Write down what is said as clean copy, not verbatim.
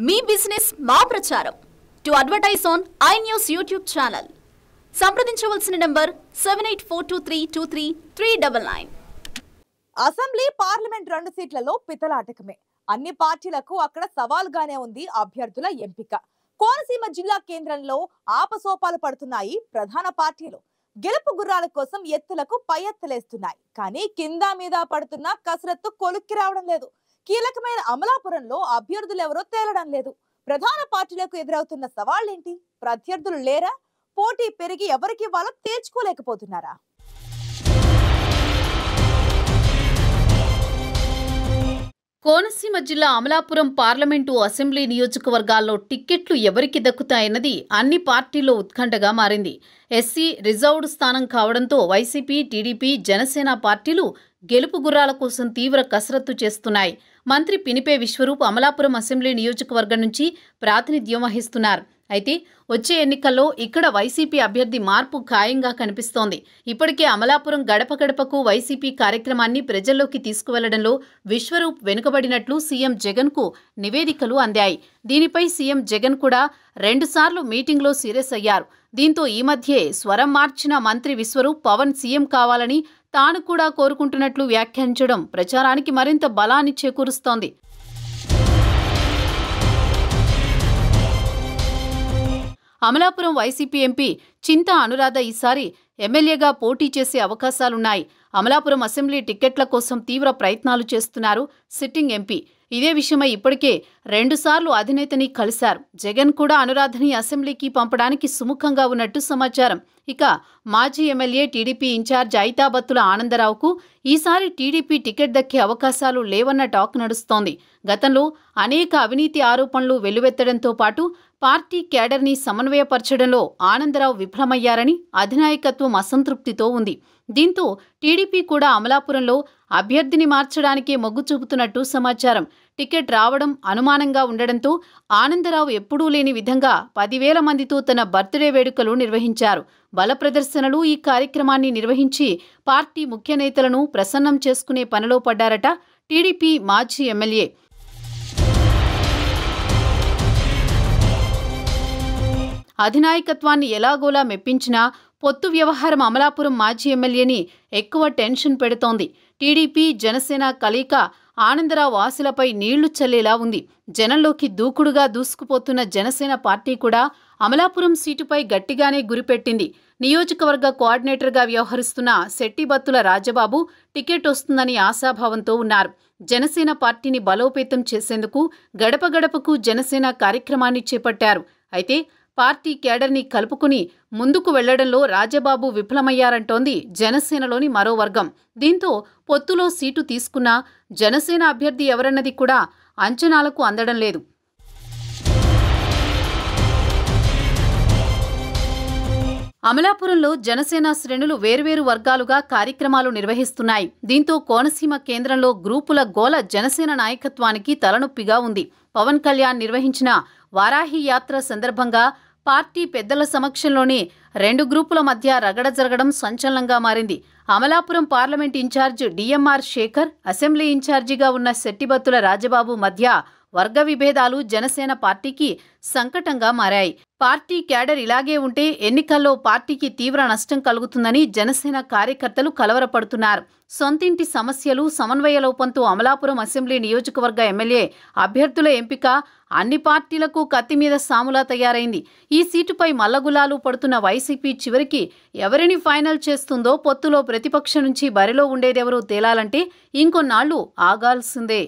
మీ business మా ప్రచారం to advertise on I news YouTube channel సంప్రదించవలసిన నంబర్ 7842323399. అసెంబ్లీ పార్లమెంట్ 2 సీట్లలో పితలాటకమే. అన్ని పార్టీలకు అక్కడ సవాల్గానే ఉంది అభ్యర్థుల ఎంపిక. కోనసీమ జిల్లా కేంద్రంలో ఆపసోపాలు పడుతున్నాయి ప్రధాన పార్టీలు. గెలుపు గుర్రాల కోసం ఎత్తులకు పై ఎత్తులేస్తున్నాయి. కానీ కింద మీద పడుతున్న కసరత్తు కొలుక్కి రావడం లేదు. కీలకమైన అమలాపురంలో అభ్యర్థులు ఎవరో తేలడం లేదు. ప్రధాన పార్టీలకు ఎదురవుతున్న సవాళ్లేంటి? ప్రత్యర్థులు లేరా? పోటీ పెరిగి ఎవరికి వాళ్ళో తేల్చుకోలేకపోతున్నారా? కోనసీమ జిల్లా అమలాపురం పార్లమెంటు అసెంబ్లీ నియోజకవర్గాల్లో టిక్కెట్లు ఎవరికి దక్కుతాయన్నది అన్ని పార్టీల్లో ఉత్కంఠగా మారింది. ఎస్సీ రిజర్వ్డ్ స్థానం కావడంతో వైసీపీ, టీడీపీ, జనసేన పార్టీలు గెలుపు గుర్రాల కోసం తీవ్ర కసరత్తు చేస్తున్నాయి. మంత్రి పినిపే విశ్వరూప్ అమలాపురం అసెంబ్లీ నియోజకవర్గం నుంచి ప్రాతినిధ్యం వహిస్తున్నారు. అయితే వచ్చే ఎన్నికల్లో ఇక్కడ వైసీపీ అభ్యర్థి మార్పు ఖాయంగా కనిపిస్తోంది. ఇప్పటికే అమలాపురం గడప గడపకు వైసీపీ కార్యక్రమాన్ని ప్రజల్లోకి తీసుకువెళ్లడంలో విశ్వరూప్ వెనుకబడినట్లు సీఎం జగన్కు నివేదికలు అందాయి. దీనిపై సీఎం జగన్ కూడా 2 సార్లు మీటింగ్లో సీరియస్ అయ్యారు. దీంతో ఈ మధ్యే స్వరం మార్చిన మంత్రి విశ్వరూప్ పవన్ సీఎం కావాలని తాను కూడా కోరుకుంటున్నట్లు వ్యాఖ్యానించడం ప్రచారానికి మరింత బలాన్ని చేకూరుస్తోంది. అమలాపురం వైసీపీ ఎంపీ చింతా అనురాధ ఈసారి ఎమ్మెల్యేగా పోటీ చేసే అవకాశాలున్నాయి. అమలాపురం అసెంబ్లీ టిక్కెట్ల కోసం తీవ్ర ప్రయత్నాలు చేస్తున్నారు సిట్టింగ్ ఎంపీ. ఇదే విషయమై ఇప్పటికే 2 సార్లు అధినేతని కలిశారు. జగన్ కూడా అనురాధని అసెంబ్లీకి పంపడానికి సుముఖంగా ఉన్నట్టు సమాచారం. ఇక మాజీ ఎమ్మెల్యే టీడీపీ ఇన్ఛార్జ్ ఐతాబత్తుల ఆనందరావుకు ఈసారి టీడీపీ టికెట్ దక్కే అవకాశాలు లేవన్న టాక్ నడుస్తోంది. గతంలో అనేక అవినీతి ఆరోపణలు వెల్లువెత్తడంతో పాటు పార్టీ క్యాడర్ని సమన్వయపరచడంలో ఆనందరావు విఫలమయ్యారని అధినాయకత్వం అసంతృప్తితో ఉంది. దీంతో టీడీపీ కూడా అమలాపురంలో అభ్యర్థిని మార్చడానికే మొగ్గు చూపుతున్నట్టు సమాచారం. టికెట్ రావడం అనుమానంగా ఉండడంతో ఆనందరావు ఎప్పుడూ లేని విధంగా 10,000 మందితో తన బర్త్డే వేడుకలు నిర్వహించారు. బల ప్రదర్శనలు ఈ కార్యక్రమాన్ని నిర్వహించి పార్టీ ముఖ్య నేతలను ప్రసన్నం చేసుకునే పనిలో పడ్డారట టీడీపీ మాజీ ఎమ్మెల్యే. అధినాయకత్వాన్ని ఎలాగోలా మెప్పించినా పొత్తు వ్యవహారం అమలాపురం మాజీ ఎమ్మెల్యేని ఎక్కువ టెన్షన్ పెడుతోంది. టీడీపీ, జనసేన కలయిక ఆనందరావు ఆశలపై నీళ్లు చల్లేలా ఉంది. జనంలోకి దూకుడుగా దూసుకుపోతున్న జనసేన పార్టీ కూడా అమలాపురం సీటుపై గట్టిగానే గురిపెట్టింది. నియోజకవర్గ కోఆర్డినేటర్గా వ్యవహరిస్తున్న శెట్టిబత్తుల రాజబాబు టికెట్ వస్తుందని ఆశాభావంతో ఉన్నారు. జనసేన పార్టీని బలోపేతం చేసేందుకు గడప గడపకు జనసేన కార్యక్రమాన్ని చేపట్టారు. అయితే పార్టీ క్యాడర్ని కలుపుకుని ముందుకు వెళ్లడంలో రాజబాబు విఫలమయ్యారంటోంది జనసేనలోని మరో వర్గం. దీంతో పొత్తులో సీటు తీసుకున్న జనసేన అభ్యర్థి ఎవరన్నది కూడా అంచనాలకు అందడం లేదు. అమలాపురంలో జనసేన శ్రేణులు వేర్వేరు వర్గాలుగా కార్యక్రమాలు నిర్వహిస్తున్నాయి. దీంతో కోనసీమ కేంద్రంలో గ్రూపుల గోల జనసేన నాయకత్వానికి తలనొప్పిగా ఉంది. పవన్ కళ్యాణ్ నిర్వహించిన వారాహి యాత్ర సందర్భంగా పార్టీ పెద్దల సమక్షంలోనే 2 గ్రూపుల మధ్య రగడ జరగడం సంచలనంగా మారింది. Amalapuram parliament incharge DMR Sekhar, assembly ఇన్ఛార్జిగా ఉన్న శెట్టిబత్తుల రాజబాబు మధ్య వర్గ విభేదాలు జనసేన పార్టీకి సంకటంగా మారాయి. పార్టీ క్యాడర్ ఇలాగే ఉంటే ఎన్నికల్లో పార్టీకి తీవ్ర నష్టం కలుగుతుందని జనసేన కార్యకర్తలు కలవరపడుతున్నారు. సొంతింటి సమస్యలు, సమన్వయ లోపంతో అమలాపురం అసెంబ్లీ నియోజకవర్గ ఎమ్మెల్యే అభ్యర్థుల ఎంపిక అన్ని పార్టీలకు కత్తిమీద సాములా తయారైంది. ఈ సీటుపై మల్లగులాలు పడుతున్న వైసీపీ చివరికి ఎవరిని ఫైనల్ చేస్తుందో, పొత్తులో ప్రతిపక్షం నుంచి బరిలో ఉండేదెవరో తేలాలంటే ఇంకొన్నాళ్లు ఆగాల్సిందే.